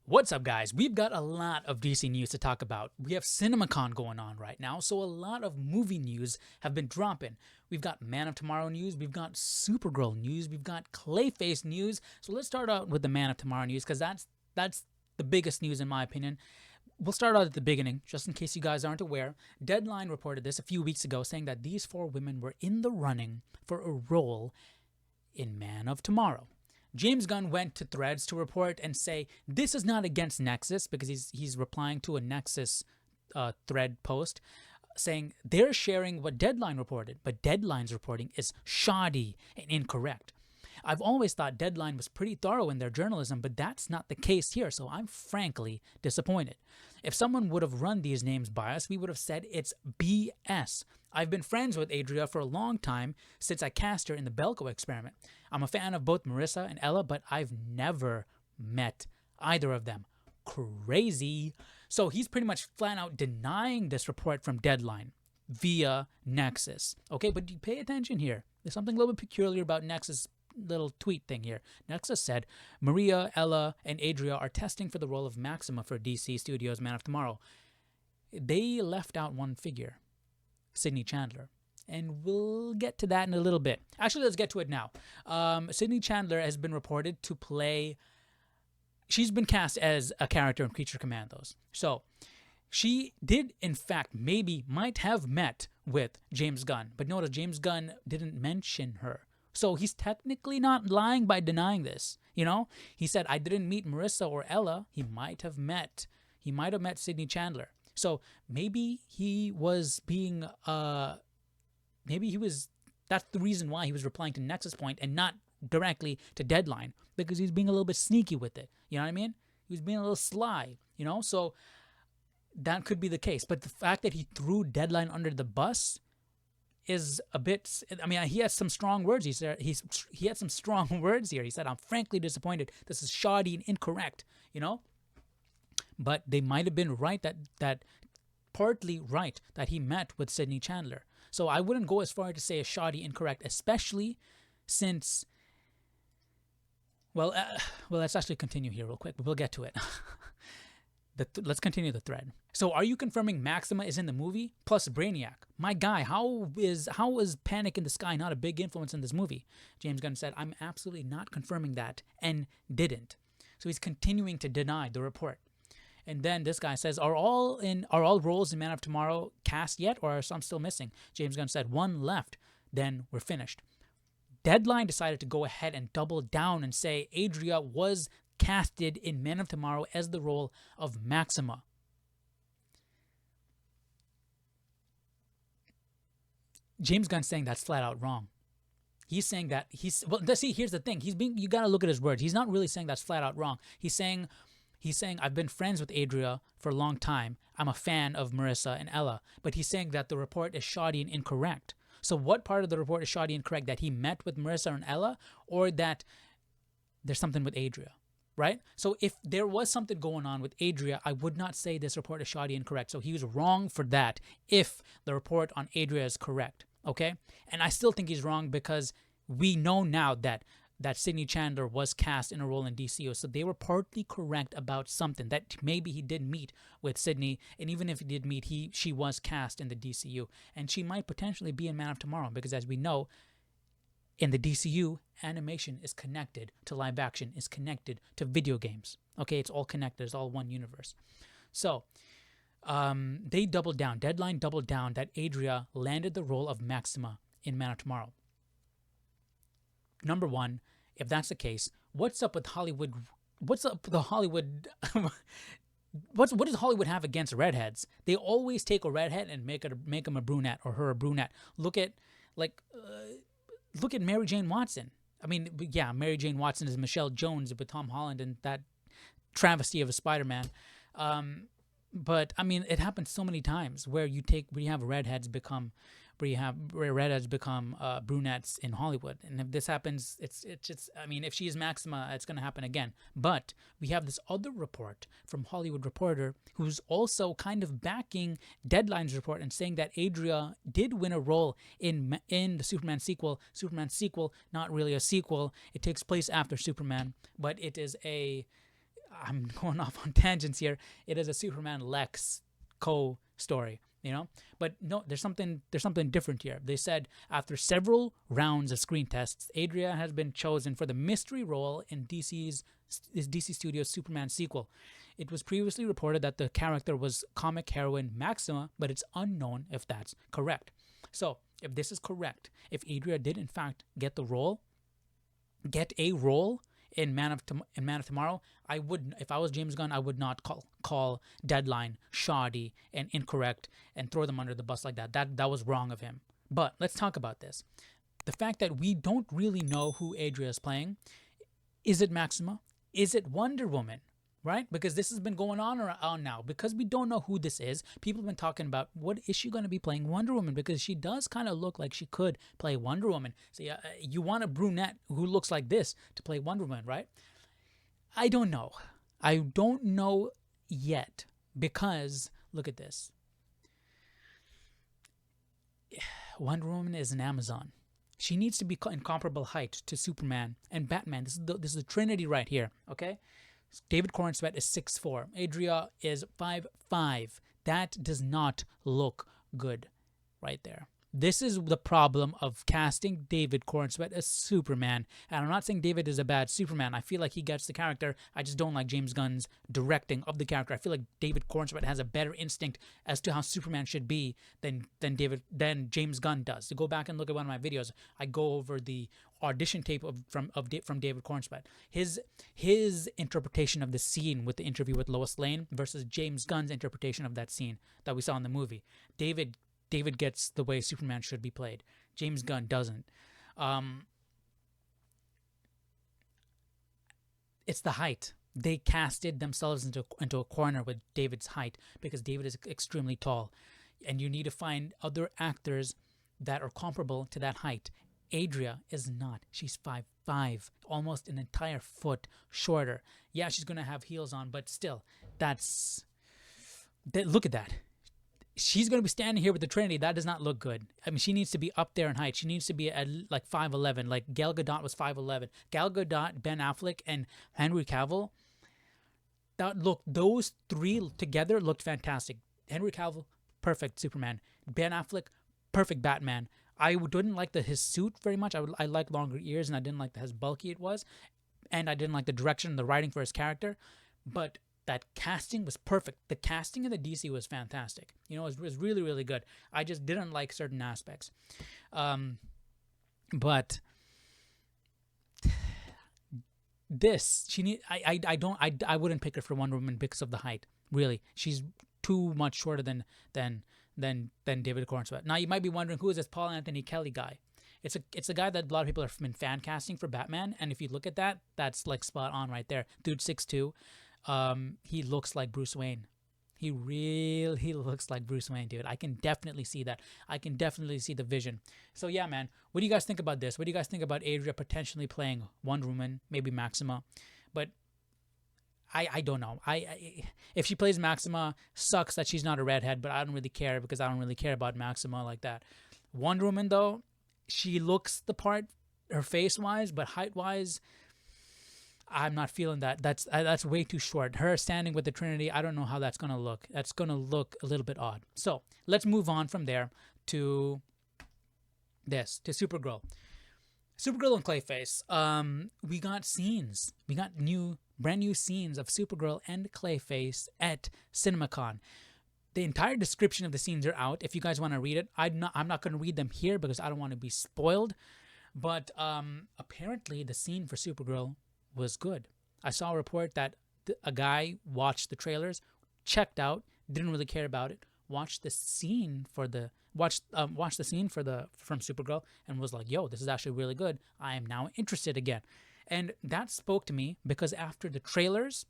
What's up, guys? We've got a lot of DC news to talk about. We have CinemaCon going on right now, so a lot of movie news have been dropping. We've got Man of Tomorrow news, we've got Supergirl news, we've got Clayface news. So let's start out with the Man of Tomorrow news because that's the biggest news in my opinion. We'll start out at the beginning, just in case you guys aren't aware. Deadline reported this a few weeks ago, saying that these four women were in the running for a role in Man of Tomorrow. James Gunn went to Threads to report and say this is not against Nexus, because he's replying to a Nexus thread post saying they're sharing what Deadline reported, but Deadline's reporting is shoddy and incorrect. I've always thought Deadline was pretty thorough in their journalism, but that's not the case here, so I'm frankly disappointed. If someone would have run these names by us, we would have said it's BS. I've been friends with Adria for a long time since I cast her in the Belko experiment. I'm a fan of both Marissa and Ella, but I've never met either of them. Crazy. So he's pretty much flat out denying this report from Deadline via Nexus. Okay, but you pay attention here. There's something a little bit peculiar about Nexus little tweet thing here. Nexus said Maria, Ella, and Adria are testing for the role of Maxima for DC Studios' Man of Tomorrow. They left out one figure, Sydney Chandler. And we'll get to that in a little bit. Actually, let's get to it now. Sydney Chandler has been reported to play... She's been cast as a character in Creature Commandos. So, she did, in fact, might have met with James Gunn. But notice, James Gunn didn't mention her. So he's technically not lying by denying this. You know, he said, I didn't meet Marissa or Ella. He might have met Sydney Chandler. So maybe he was being, that's the reason why he was replying to Nexus Point and not directly to Deadline, because he's being a little bit sneaky with it. You know what I mean? He was being a little sly, you know? So that could be the case. But the fact that he threw Deadline under the bus is a bit... I mean, he has some strong words. He had some strong words here. He said, I'm frankly disappointed. This is shoddy and incorrect, you know? But they might have been right, that partly right, that he met with Sydney Chandler. So I wouldn't go as far to say a shoddy incorrect, especially since... Well, let's actually continue here real quick. We'll get to it. Let's continue the thread. So, are you confirming Maxima is in the movie? Plus Brainiac. My guy, how is Panic in the Sky not a big influence in this movie? James Gunn said, I'm absolutely not confirming that, and didn't. So he's continuing to deny the report. And then this guy says, are all roles in Man of Tomorrow cast yet, or are some still missing? James Gunn said, one left, then we're finished. Deadline decided to go ahead and double down and say Adria was casted in Man of Tomorrow as the role of Maxima. James Gunn saying that's flat out wrong. He's saying that here's the thing. You got to look at his words. He's not really saying that's flat out wrong. He's saying I've been friends with Adria for a long time. I'm a fan of Marissa and Ella, but he's saying that the report is shoddy and incorrect. So what part of the report is shoddy and incorrect? That he met with Marissa and Ella, or that there's something with Adria? Right? So if there was something going on with Adria, I would not say this report is shoddy and incorrect. So he was wrong for that if the report on Adria is correct. Okay? And I still think he's wrong because we know now that Sydney Chandler was cast in a role in DCU. So they were partly correct about something, that maybe he did meet with Sydney. And even if he did meet, she was cast in the DCU. And she might potentially be in Man of Tomorrow because, as we know, in the DCU, animation is connected to live action, is connected to video games. Okay, it's all connected. It's all one universe. So they doubled down. Deadline doubled down that Adria landed the role of Maxima in Man of Tomorrow. Number one, if that's the case, what's up with Hollywood? What's up with the Hollywood? What does Hollywood have against redheads? They always take a redhead and make him a brunette or her a brunette. Look at Mary Jane Watson. I mean, yeah, Mary Jane Watson is Michelle Jones with Tom Holland and that travesty of a Spider-Man. But I mean, it happens so many times where you have redheads become brunettes in Hollywood. And if this happens, it's just, I mean, if she is Maxima, it's going to happen again. But we have this other report from Hollywood Reporter who's also kind of backing Deadline's report and saying that Adria did win a role in the Superman sequel. Superman sequel, not really a sequel. It takes place after Superman, but it is I'm going off on tangents here. It is a Superman Lex co-story, you know. But no, there's something different here. They said after several rounds of screen tests, Adria has been chosen for the mystery role in DC Studios' Superman sequel. It was previously reported that the character was comic heroine Maxima, but it's unknown if that's correct. So, if this is correct, if Adria did in fact get a role in Man of Tomorrow, I would, if I was James Gunn, I would not call Deadline shoddy and incorrect and throw them under the bus like that. That was wrong of him. But let's talk about this. The fact that we don't really know who Adria is playing. Is it Maxima? Is it Wonder Woman? Right? Because this has been going on around now. Because we don't know who this is, people have been talking about, what is she going to be playing Wonder Woman? Because she does kind of look like she could play Wonder Woman. So yeah, you want a brunette who looks like this to play Wonder Woman, right? I don't know. I don't know yet. Because, look at this. Wonder Woman is an Amazon. She needs to be in comparable height to Superman and Batman. This is the Trinity right here, okay? David Corn Sweat is 6'4". Adria is 5'5". That does not look good right there. This is the problem of casting David Corn Sweat as Superman. And I'm not saying David is a bad Superman. I feel like he gets the character. I just don't like James Gunn's directing of the character. I feel like David Corn Sweat has a better instinct as to how Superman should be than James Gunn does. To go back and look at one of my videos, I go over the audition tape from David Corn Sweat. His interpretation of the scene with the interview with Lois Lane versus James Gunn's interpretation of that scene that we saw in the movie. David gets the way Superman should be played. James Gunn doesn't. It's the height. They casted themselves into a corner with David's height because David is extremely tall. And you need to find other actors that are comparable to that height. Adria is not. She's 5'5", almost an entire foot shorter. Yeah, she's going to have heels on, but still, look at that. She's going to be standing here with the Trinity. That does not look good. I mean, she needs to be up there in height. She needs to be at like 5'11", like Gal Gadot was 5'11". Gal Gadot, Ben Affleck, and Henry Cavill, those three together looked fantastic. Henry Cavill, perfect Superman. Ben Affleck, perfect Batman. I didn't like his suit very much. I like longer ears, and I didn't like how bulky it was. And I didn't like the direction and the writing for his character. But that casting was perfect. The casting in the DC was fantastic. You know, it was really, really good. I just didn't like certain aspects. But this, I wouldn't pick her for Wonder Woman because of the height. Really, she's too much shorter than David Corn Sweat. Now you might be wondering, who is this Paul Anthony Kelly guy? It's a guy that a lot of people have been fan casting for Batman, and if you look at that, that's like spot on right there. Dude, 6'2". He looks like Bruce Wayne. He really looks like Bruce Wayne, dude. I can definitely see that. I can definitely see the vision. So yeah, man. What do you guys think about this? What do you guys think about Adria potentially playing Wonder Woman, maybe Maxima? But I don't know. If she plays Maxima, sucks that she's not a redhead, but I don't really care because I don't really care about Maxima like that. Wonder Woman, though, she looks the part, her face-wise, but height-wise, I'm not feeling that. That's way too short. Her standing with the Trinity, I don't know how that's going to look. That's going to look a little bit odd. So let's move on from there to Supergirl. Supergirl and Clayface. We got scenes. We got brand new scenes of Supergirl and Clayface at CinemaCon. The entire description of the scenes are out. If you guys want to read it, I'm not going to read them here because I don't want to be spoiled. But apparently the scene for Supergirl was good. I saw a report that a guy watched the trailers, checked out, didn't really care about it, watched the scene from Supergirl and was like, yo, this is actually really good. I am now interested again. And that spoke to me because after the trailers,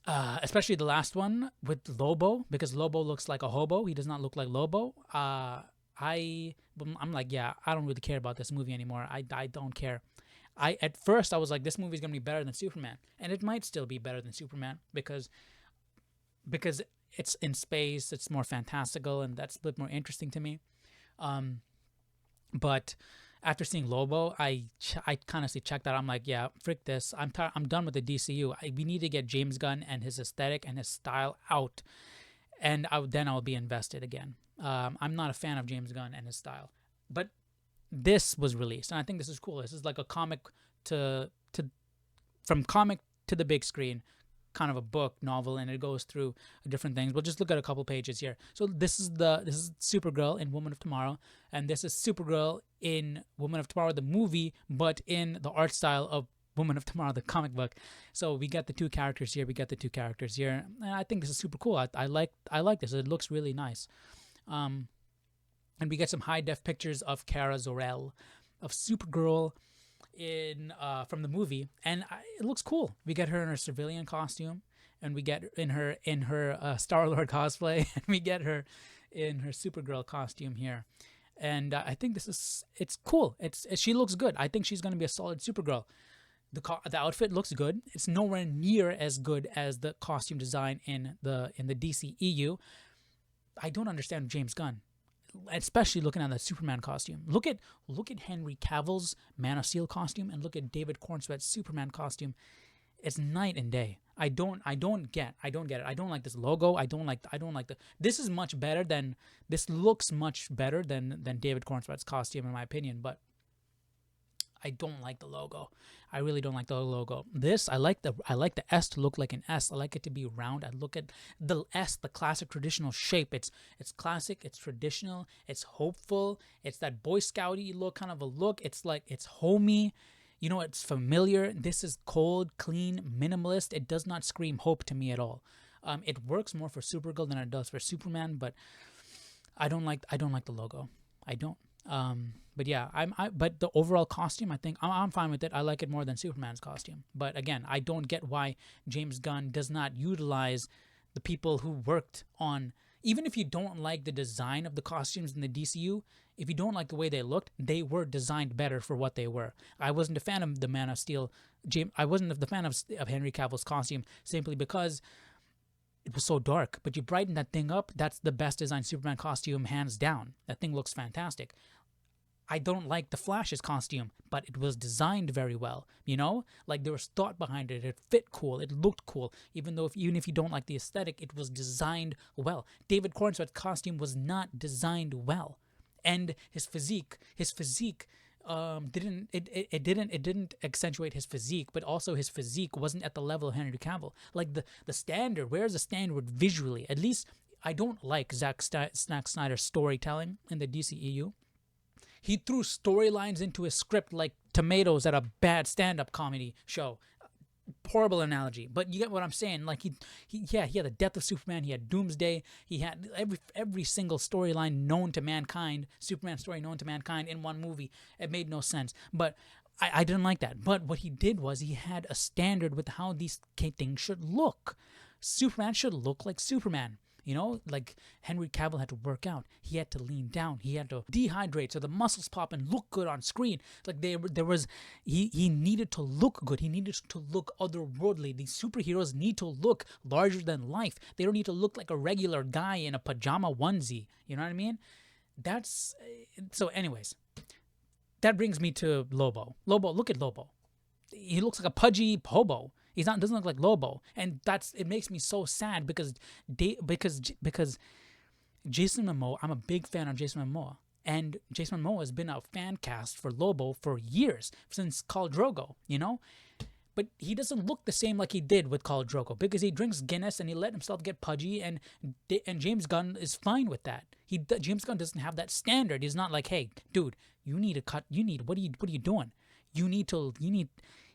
especially the last one with Lobo, because Lobo looks like a hobo. He does not look like Lobo. I'm like, yeah, I don't really care about this movie anymore. I don't care. At first I was like, this movie is going to be better than Superman. And it might still be better than Superman because it's in space, it's more fantastical, and that's a bit more interesting to me. But after seeing Lobo, I kind of checked out. I'm like, yeah, frick this. I'm done with the DCU. We need to get James Gunn and his aesthetic and his style out, and then I'll be invested again. I'm not a fan of James Gunn and his style, but this was released, and I think this is cool. This is like a comic to from comic to the big screen, kind of a book novel, and it goes through different things. We'll just look at a couple pages here. So this is Supergirl in Woman of Tomorrow, and this is Supergirl in Woman of Tomorrow the movie, but in the art style of Woman of Tomorrow the comic book. So we get the two characters here. And I think this is super cool. I like this. It looks really nice. And we get some high def pictures of Kara Zor-El, of Supergirl in from the movie, and it looks cool. We get her in her civilian costume, and we get in her Star-Lord cosplay, and we get her in her Supergirl costume here. And I think it's cool. She looks good. I think she's going to be a solid Supergirl. The outfit looks good. It's nowhere near as good as the costume design in the DCEU. I don't understand James Gunn, especially looking at that Superman costume. Look at Henry Cavill's Man of Steel costume, and look at David Cornsweat's Superman costume. It's night and day. I don't get it. I don't like this logo. I don't like this is much better than, this looks much better than David Cornsweat's costume in my opinion, but I don't like the logo. I really don't like the logo. I like the S to look like an S. I like it to be round. I look at the S, the classic traditional shape. It's classic, it's traditional, it's hopeful, it's that Boy Scouty look, kind of a look. It's like, it's homey, it's familiar. This is cold, clean, minimalist. It does not scream hope to me at all. It works more for Supergirl than it does for Superman, but I don't like the logo. I don't. But yeah, but the overall costume, I think I'm fine with it. I like it more than Superman's costume. But again, I don't get why James Gunn does not utilize the people who worked on, even if you don't like the design of the costumes in the DCU, if you don't like the way they looked, they were designed better for what they were. I wasn't a fan of the Man of Steel. I wasn't the fan of Henry Cavill's costume simply because it was so dark. But you brighten that thing up, that's the best designed Superman costume, hands down. That thing looks fantastic. I don't like the Flash's costume, but it was designed very well, Like there was thought behind it. It fit cool. It looked cool. Even if you don't like the aesthetic, it was designed well. David Cornsweat's costume was not designed well. And his physique didn't accentuate his physique, but also his physique wasn't at the level of Henry Cavill. Like the standard, where's the standard visually? At least I don't like Zack Snyder's storytelling in the DCEU. He threw storylines into his script like tomatoes at a bad stand-up comedy show. Horrible analogy, but you get what I'm saying. Like he had the death of Superman. He had Doomsday. He had every single storyline known to mankind, Superman story known to mankind in one movie. It made no sense. But I didn't like that. But what he did was he had a standard with how these things should look. Superman should look like Superman. Like Henry Cavill had to work out. He had to lean down. He had to dehydrate so the muscles pop and look good on screen. Like he needed to look good. He needed to look otherworldly. These superheroes need to look larger than life. They don't need to look like a regular guy in a pajama onesie. You know what I mean? So anyways, that brings me to Lobo. Look at Lobo. He looks like a pudgy hobo. Doesn't look like Lobo, and it makes me so sad because Jason Momoa. I'm a big fan of Jason Momoa, and Jason Momoa has been a fan cast for Lobo for years, since Khal Drogo, But he doesn't look the same like he did with Khal Drogo because he drinks Guinness and he let himself get pudgy, and James Gunn is fine with that. James Gunn doesn't have that standard. He's not like, hey, dude, you need a cut. What are you doing?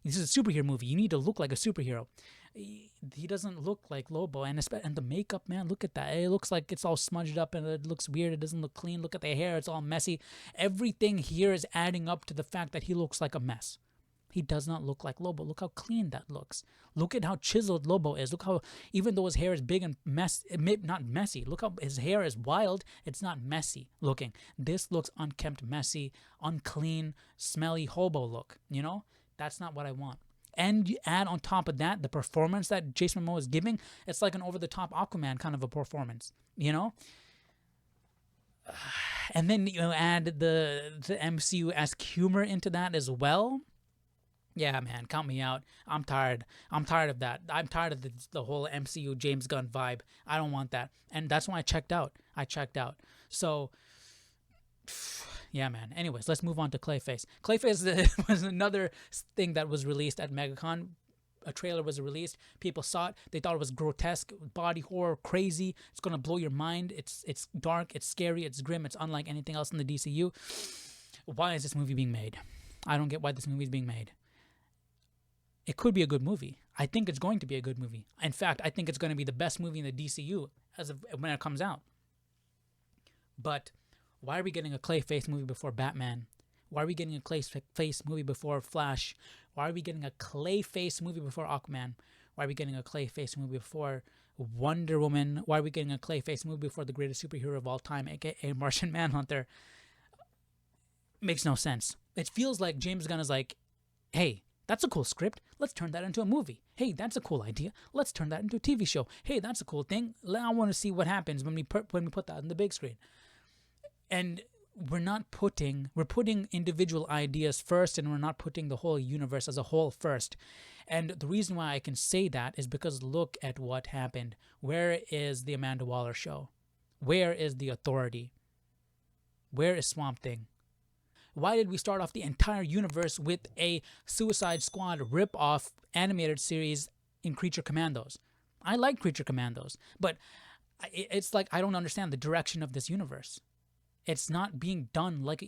This is a superhero movie. You need to look like a superhero. He doesn't look like Lobo, and the makeup, man, look at that. It looks like it's all smudged up and it looks weird. It doesn't look clean. Look at the hair. It's all messy. Everything here is adding up to the fact that he looks like a mess. He does not look like Lobo. Look how clean that looks. Look at how chiseled Lobo is. Look how, even though his hair is big and not messy, look how his hair is wild. It's not messy looking. This looks unkempt, messy, unclean, smelly hobo look, That's not what I want. And you add on top of that the performance that Jason Momoa is giving. It's like an over-the-top Aquaman kind of a performance, and then add the MCU as humor into that as well. Yeah, man, count me out. I'm tired. I'm tired of that. I'm tired of the whole MCU James Gunn vibe. I don't want that, and that's why I checked out. So, yeah, man. Anyways, let's move on to Clayface. Clayface was another thing that was released at MegaCon. A trailer was released. People saw it. They thought it was grotesque, body horror, crazy. It's gonna blow your mind. It's dark. It's scary. It's grim. It's unlike anything else in the DCU. Why is this movie being made? I don't get why this movie is being made. It could be a good movie. I think it's going to be a good movie. In fact, I think it's going to be the best movie in the DCU as of when it comes out. But why are we getting a Clayface movie before Batman? Why are we getting a Clayface movie before Flash? Why are we getting a Clayface movie before Aquaman? Why are we getting a Clayface movie before Wonder Woman? Why are we getting a Clayface movie before the greatest superhero of all time, aka Martian Manhunter? Makes no sense. It feels like James Gunn is like, hey, that's a cool script. Let's turn that into a movie. Hey, that's a cool idea. Let's turn that into a TV show. Hey, that's a cool thing. I want to see what happens when we put that on the big screen. And we're putting individual ideas first, and we're not putting the whole universe as a whole first. And the reason why I can say that is because look at what happened. Where is the Amanda Waller show? Where is the Authority? Where is Swamp Thing? Why did we start off the entire universe with a Suicide Squad rip-off animated series in Creature Commandos? I like Creature Commandos, but it's like I don't understand the direction of this universe. It's not being done like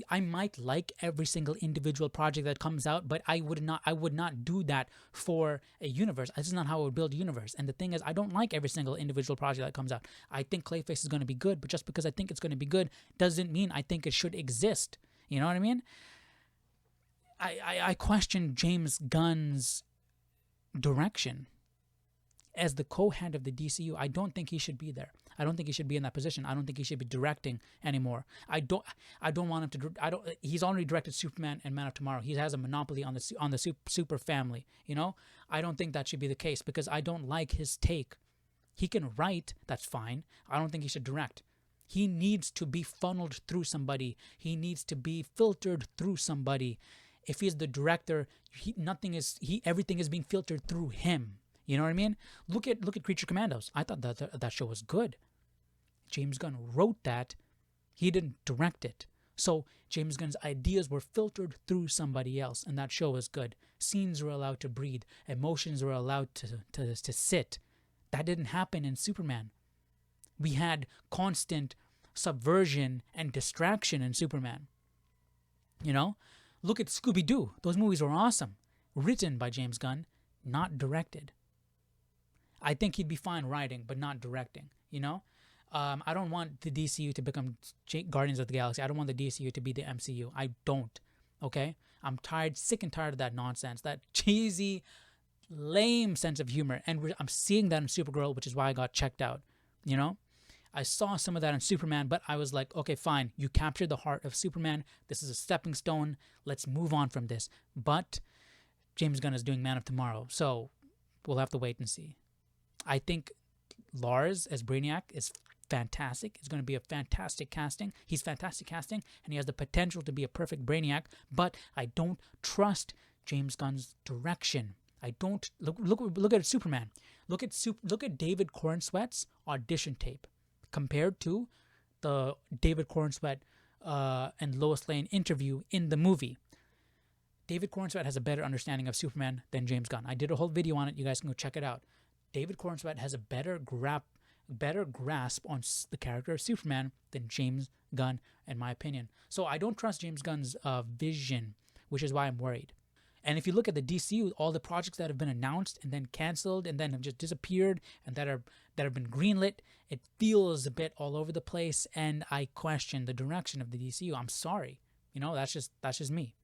I might like every single individual project that comes out, but I would not do that for a universe. This is not how I would build a universe. And the thing is, I don't like every single individual project that comes out. I think Clayface is going to be good, but just because I think it's going to be good doesn't mean I think it should exist. You know what I mean? I question James Gunn's direction. As the co-head of the DCU, I don't think he should be there. I don't think he should be in that position. I don't think he should be directing anymore. I don't want him to. He's already directed Superman and Man of Tomorrow. He has a monopoly on the super family. You know. I don't think that should be the case because I don't like his take. He can write. That's fine. I don't think he should direct. He needs to be funneled through somebody. He needs to be filtered through somebody. If he's the director, everything is being filtered through him. You know what I mean? Look at Creature Commandos. I thought that show was good. James Gunn wrote that. He didn't direct it. So James Gunn's ideas were filtered through somebody else, and that show was good. Scenes were allowed to breathe. Emotions were allowed to sit. That didn't happen in Superman. We had constant subversion and distraction in Superman. You know? Look at Scooby-Doo. Those movies were awesome. Written by James Gunn, not directed. I think he'd be fine writing, but not directing, you know? I don't want the DCU to become Guardians of the Galaxy. I don't want the DCU to be the MCU. I don't, okay? I'm sick and tired of that nonsense, that cheesy, lame sense of humor. And I'm seeing that in Supergirl, which is why I got checked out, you know? I saw some of that in Superman, but I was like, okay, fine. You captured the heart of Superman. This is a stepping stone. Let's move on from this. But James Gunn is doing Man of Tomorrow, so we'll have to wait and see. I think Lars as Brainiac is fantastic. It's going to be a fantastic casting. He's fantastic casting, and he has the potential to be a perfect Brainiac, but I don't trust James Gunn's direction. I don't look at Superman. Look at David Corenswet's audition tape compared to the David Corenswet and Lois Lane interview in the movie. David Corenswet has a better understanding of Superman than James Gunn. I did a whole video on it. You guys can go check it out. David Corenswet has a better grasp on the character of Superman than James Gunn, in my opinion. So I don't trust James Gunn's vision, which is why I'm worried. And if you look at the DCU, all the projects that have been announced and then canceled and then have just disappeared and that have been greenlit, it feels a bit all over the place, and I question the direction of the DCU. I'm sorry, you know, that's just me.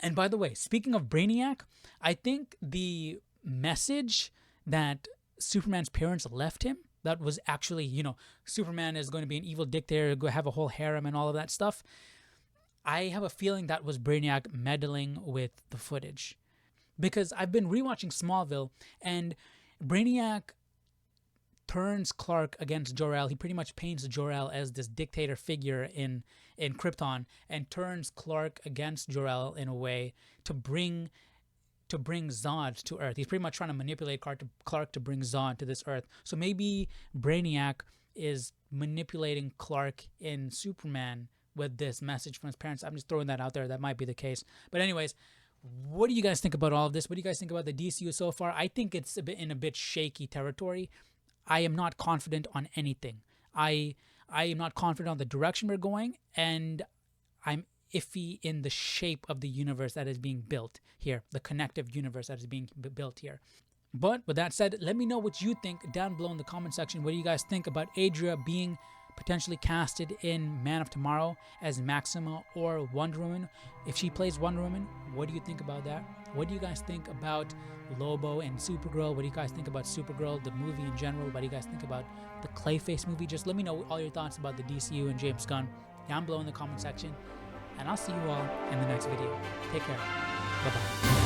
And by the way, speaking of Brainiac, I think the message that Superman's parents left him, that was actually, you know, Superman is going to be an evil dictator, go have a whole harem and all of that stuff. I have a feeling that was Brainiac meddling with the footage. Because I've been rewatching Smallville, and Brainiac turns Clark against Jor-El. He pretty much paints Jor-El as this dictator figure in Krypton, and turns Clark against Jor-El in a way to bring Zod to Earth. He's pretty much trying to manipulate Clark to bring Zod to this Earth. So maybe Brainiac is manipulating Clark in Superman with this message from his parents. I'm just throwing that out there. That might be the case. But anyways, what do you guys think about all of this? What do you guys think about the DCU so far? I think it's in a bit shaky territory. I am not confident on anything. I am not confident on the direction we're going, and I'm iffy in the shape of the universe that is being built here, the connective universe that is being built here. But with that said, let me know what you think down below in the comment section. What do you guys think about Adria being potentially casted in Man of Tomorrow as Maxima or Wonder Woman? If she plays Wonder Woman, what do you think about that? What do you guys think about Lobo and Supergirl? What do you guys think about Supergirl, the movie in general? What do you guys think about the Clayface movie? Just let me know all your thoughts about the DCU and James Gunn down below in the comment section. And I'll see you all in the next video. Take care. Bye-bye.